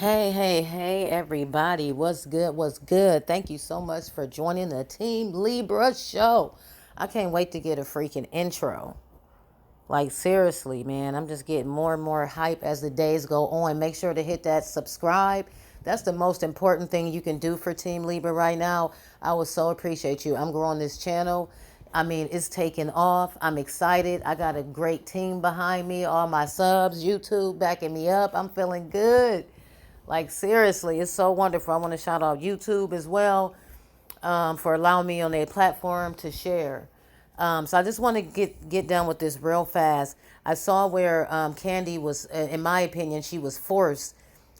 Hey, hey, hey, everybody. What's good? What's good? Thank you so much for joining the Team Libra show. I can't wait to get a freaking intro. Like, seriously, man, I'm just getting more and more hype as the days go on. Make sure to hit that subscribe. That's the most important thing you can do for Team Libra right now. I would so appreciate you. I'm growing this channel. I mean, it's taking off. I'm excited. I got a great team behind me, all my subs, YouTube backing me up. I'm feeling good. Like, seriously, it's so wonderful. I want to shout out YouTube as well, for allowing me on their platform to share. So I just want to get done with this real fast. I saw where Kandi was, in my opinion, she was forced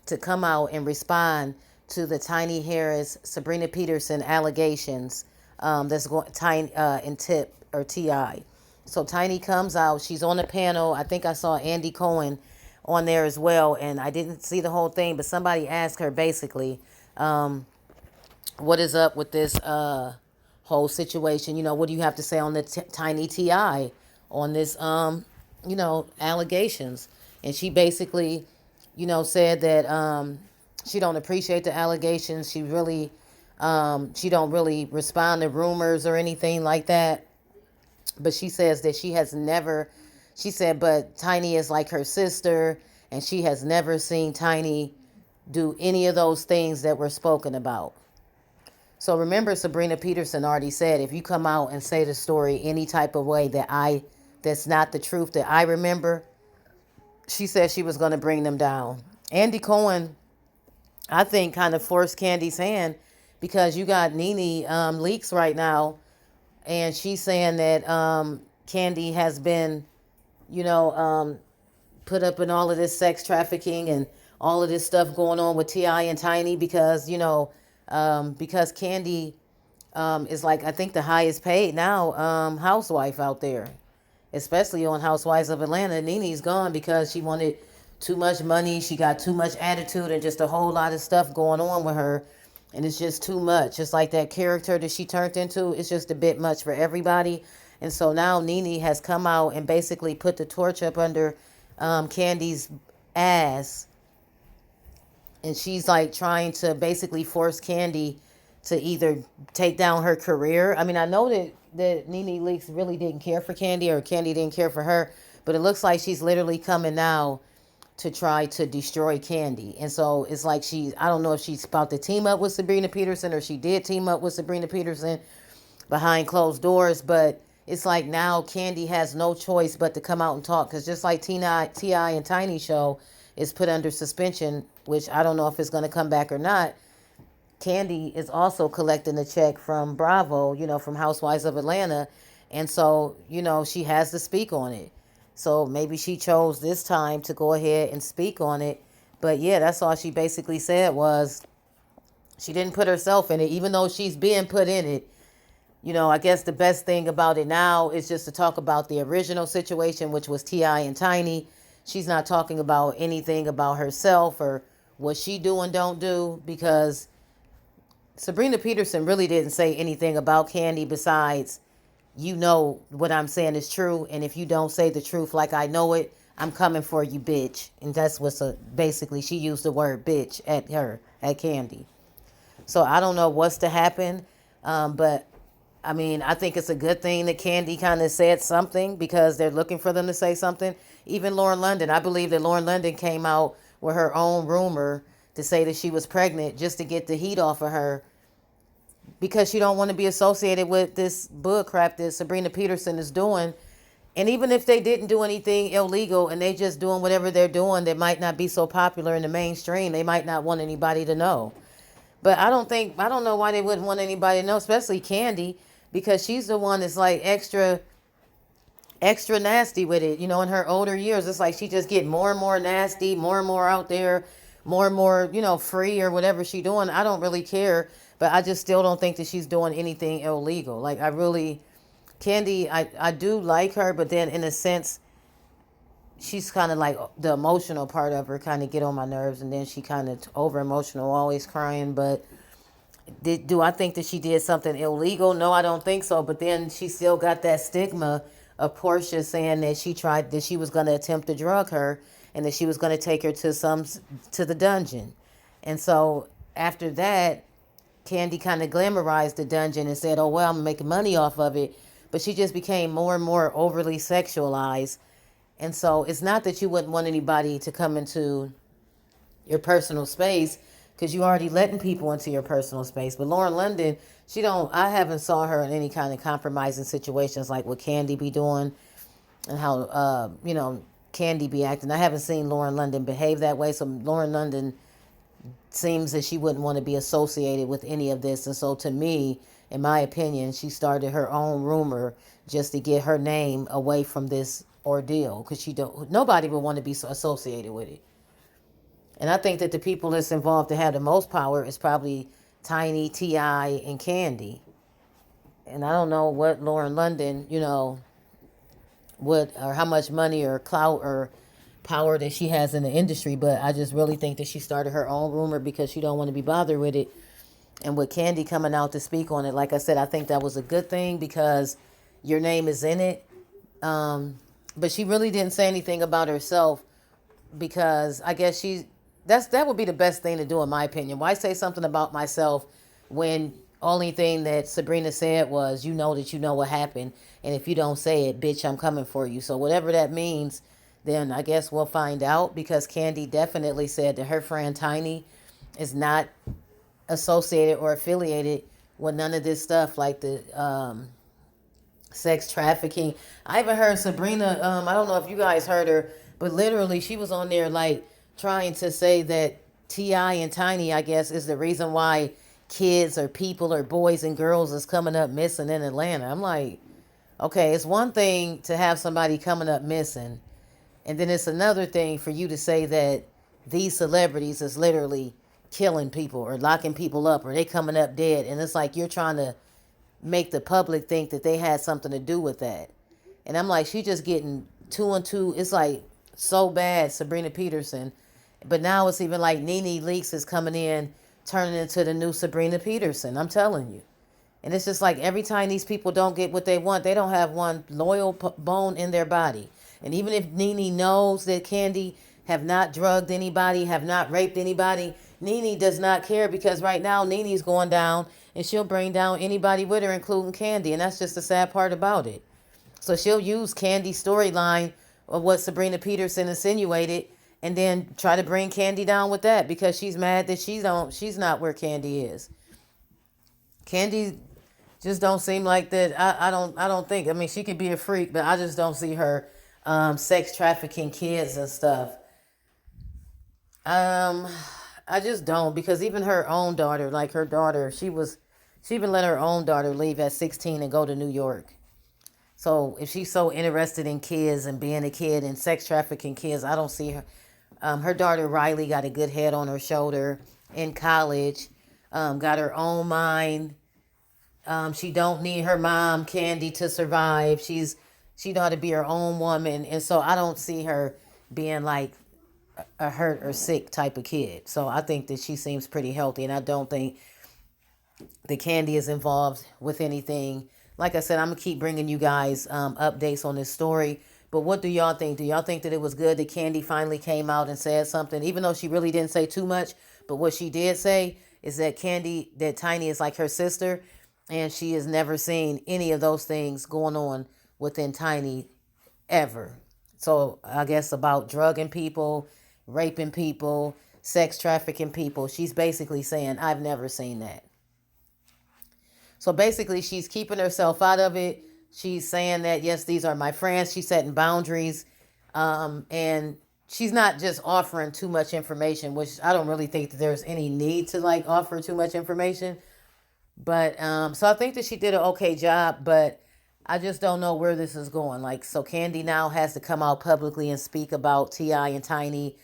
to come out and respond to the Tiny Harris, Sabrina Peterson allegations, that's going Tiny in Tip or Ti. So Tiny comes out. She's on the panel. I think I saw Andy Cohen on there as well, and I didn't see the whole thing, but somebody asked her basically, what is up with this whole situation? What do you have to say on the Tiny Ti on this allegations? And she basically, said that she don't appreciate the allegations. She don't really respond to rumors or anything like that. But she says that she has never, she said, but Tiny is like her sister, and she has never seen Tiny do any of those things that were spoken about. So remember, Sabrina Peterson already said, if you come out and say the story any type of way that's not the truth that I remember, she said she was going to bring them down. Andy Cohen, I think, kind of forced Candy's hand, because you got Nene leaks right now, and she's saying that Kandi has been, you know, put up in all of this sex trafficking and all of this stuff going on with Ti and Tiny, because because Kandi is, like, I think the highest paid now housewife out there, especially on Housewives of Atlanta. Nene's gone because she wanted too much money. She got too much attitude and just a whole lot of stuff going on with her. And it's just too much. Just like that character that she turned into, it's just a bit much for everybody. And so now Nene has come out and basically put the torch up under Candy's ass. And she's like trying to basically force Kandi to either take down her career. I mean, I know that Nene Leakes really didn't care for Kandi, or Kandi didn't care for her, but it looks like she's literally coming now to try to destroy Kandi. And so it's like I don't know if she's about to team up with Sabrina Peterson, or she did team up with Sabrina Peterson behind closed doors, but it's like now Kandi has no choice but to come out and talk, because just like T.I. and Tiny show is put under suspension, which I don't know if it's going to come back or not, Kandi is also collecting a check from Bravo, from Housewives of Atlanta. And so, she has to speak on it. So maybe she chose this time to go ahead and speak on it. But yeah, that's all she basically said, was she didn't put herself in it, even though she's being put in it. I guess the best thing about it now is just to talk about the original situation, which was T.I. and Tiny. She's not talking about anything about herself or what she do and don't do, because Sabrina Peterson really didn't say anything about Kandi besides, what I'm saying is true, and if you don't say the truth like I know it, I'm coming for you, bitch. And that's basically, she used the word bitch at Kandi. So I don't know what's to happen, but I mean, I think it's a good thing that Kandi kind of said something, because they're looking for them to say something. Even Lauren London, I believe that Lauren London came out with her own rumor to say that she was pregnant just to get the heat off of her, because she don't want to be associated with this bull crap that Sabrina Peterson is doing. And even if they didn't do anything illegal and they just doing whatever they're doing that might not be so popular in the mainstream, they might not want anybody to know. But I don't know why they wouldn't want anybody to know, especially Kandi, because she's the one that's like extra nasty with it. In her older years, it's like she just get more and more nasty, more and more out there, more and more, free or whatever she doing. I don't really care, but I just still don't think that she's doing anything illegal. Like, Kandi, I do like her, but then in a sense, she's kind of like the emotional part of her kind of get on my nerves, and then she kind of over emotional, always crying. But do I think that she did something illegal? No, I don't think so. But then she still got that stigma of Portia saying that she was going to attempt to drug her, and that she was going to take her to the dungeon. And so after that, Kandi kind of glamorized the dungeon and said, oh, well, I'm making money off of it. But she just became more and more overly sexualized. And so it's not that you wouldn't want anybody to come into your personal space because you already letting people into your personal space. But Lauren London, I haven't saw her in any kind of compromising situations like what Kandi be doing and how, Kandi be acting. I haven't seen Lauren London behave that way. So Lauren London seems that she wouldn't want to be associated with any of this. And so to me, in my opinion, she started her own rumor just to get her name away from this ordeal because nobody would want to be associated with it. And I think that the people that's involved that have the most power is probably Tiny, T.I., and Kandi. And I don't know what Lauren London, what or how much money or clout or power that she has in the industry, but I just really think that she started her own rumor because she don't want to be bothered with it. And with Kandi coming out to speak on it, like I said, I think that was a good thing because your name is in it. But she really didn't say anything about herself because I guess that would be the best thing to do in my opinion. Why say something about myself when only thing that Sabrina said was that you know what happened, and if you don't say it, bitch, I'm coming for you. So whatever that means, then I guess we'll find out because Kandi definitely said that her friend Tiny is not associated or affiliated with none of this stuff like the sex trafficking. I even heard Sabrina, I don't know if you guys heard her, but literally she was on there like trying to say that T.I. and Tiny, I guess, is the reason why kids or people or boys and girls is coming up missing in Atlanta. I'm like, okay, it's one thing to have somebody coming up missing, and then it's another thing for you to say that these celebrities is literally killing people or locking people up or they coming up dead. And it's like you're trying to make the public think that they had something to do with that. And I'm like, she just getting two and two. It's like so bad, Sabrina Peterson. But now it's even like Nene Leakes is coming in, turning into the new Sabrina Peterson. I'm telling you. And it's just like every time these people don't get what they want, they don't have one loyal bone in their body. And even if Nene knows that Kandi have not drugged anybody, have not raped anybody, Nene does not care because right now Nene's going down and she'll bring down anybody with her, including Kandi. And that's just the sad part about it. So she'll use Kandi's storyline of what Sabrina Peterson insinuated and then try to bring Kandi down with that because she's mad that she's not where Kandi is. Kandi just don't seem like that. I don't think. I mean, she could be a freak, but I just don't see her sex trafficking kids and stuff. Um, I just don't because even her own daughter, like her daughter, she even let her own daughter leave at 16 and go to New York. So if she's so interested in kids and being a kid and sex trafficking kids, I don't see her. Her daughter Riley got a good head on her shoulder in college, got her own mind. She don't need her mom Kandi to survive. She know how to be her own woman, and so I don't see her being like a hurt or sick type of kid. So I think that she seems pretty healthy, and I don't think the Kandi is involved with anything. Like I said, I'm gonna keep bringing you guys updates on this story. But what do y'all think? Do y'all think that it was good that Kandi finally came out and said something, even though she really didn't say too much? But what she did say is that Tiny is like her sister, and she has never seen any of those things going on within Tiny ever. So I guess about drugging people, raping people, sex trafficking people. She's basically saying, I've never seen that. So basically, she's keeping herself out of it. She's saying that, yes, these are my friends. She's setting boundaries. And she's not just offering too much information, which I don't really think that there's any need to like offer too much information. But so I think that she did an okay job, but I just don't know where this is going. Like, so Kandi now has to come out publicly and speak about T.I. and Tiny.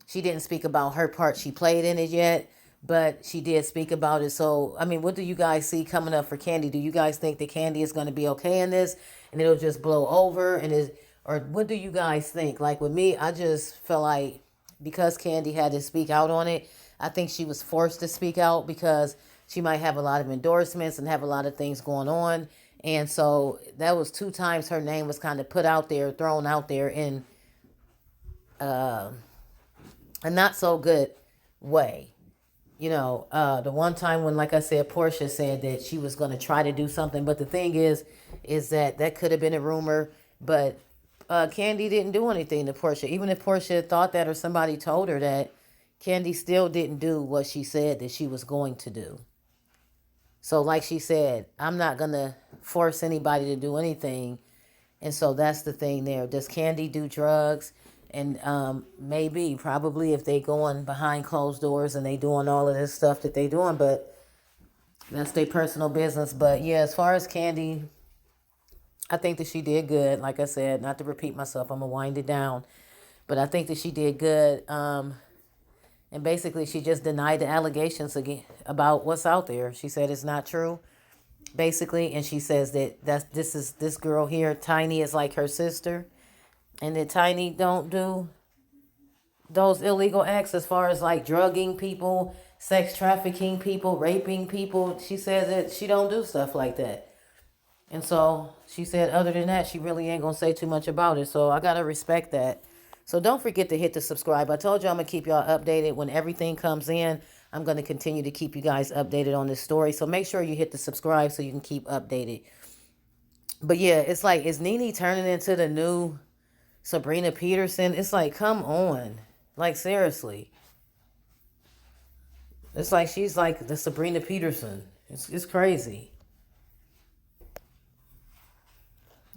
She didn't speak about her part she played in it yet, but she did speak about it. So, I mean, what do you guys see coming up for Kandi? Do you guys think that Kandi is going to be okay in this and it'll just blow over? Or what do you guys think? Like with me, I just feel like because Kandi had to speak out on it, I think she was forced to speak out because she might have a lot of endorsements and have a lot of things going on. And so that was two times her name was kind of put out there, thrown out there in a not so good way. The one time when, like I said, Portia said that she was going to try to do something. But the thing is that could have been a rumor. But Kandi didn't do anything to Portia. Even if Portia thought that or somebody told her that, Kandi still didn't do what she said that she was going to do. So like she said, I'm not going to force anybody to do anything. And so that's the thing there. Does Kandi do drugs? And maybe, probably, if they going behind closed doors and they doing all of this stuff that they doing, but that's their personal business. But yeah, as far as Kandi, I think that she did good. Like I said, not to repeat myself, I'm gonna wind it down, but I think that she did good. And basically, she just denied the allegations again about what's out there. She said it's not true, basically, and she says that this girl here, Tiny, is like her sister, and that Tiny don't do those illegal acts as far as like drugging people, sex trafficking people, raping people. She says that she don't do stuff like that. And so she said other than that, she really ain't going to say too much about it. So I got to respect that. So don't forget to hit the subscribe. I told you I'm going to keep y'all updated when everything comes in. I'm going to continue to keep you guys updated on this story. So make sure you hit the subscribe so you can keep updated. But yeah, it's like, is Nene turning into the new Sabrina Peterson? It's like, come on. Like, seriously. It's like she's like the Sabrina Peterson. It's crazy.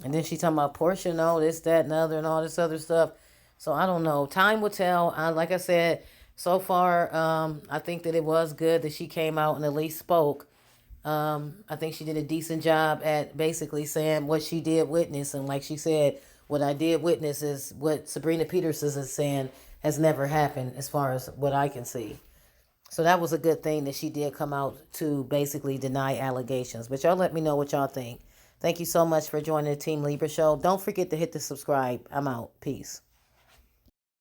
And then she talking about Portia, no, this, that, and other, and all this other stuff. So I don't know. Time will tell. Like I said, so far, I think that it was good that she came out and at least spoke. I think she did a decent job at basically saying what she did witness. And like she said, what I did witness is what Sabrina Peterson is saying has never happened as far as what I can see. So that was a good thing that she did come out to basically deny allegations. But y'all let me know what y'all think. Thank you so much for joining the Team Libra show. Don't forget to hit the subscribe. I'm out. Peace.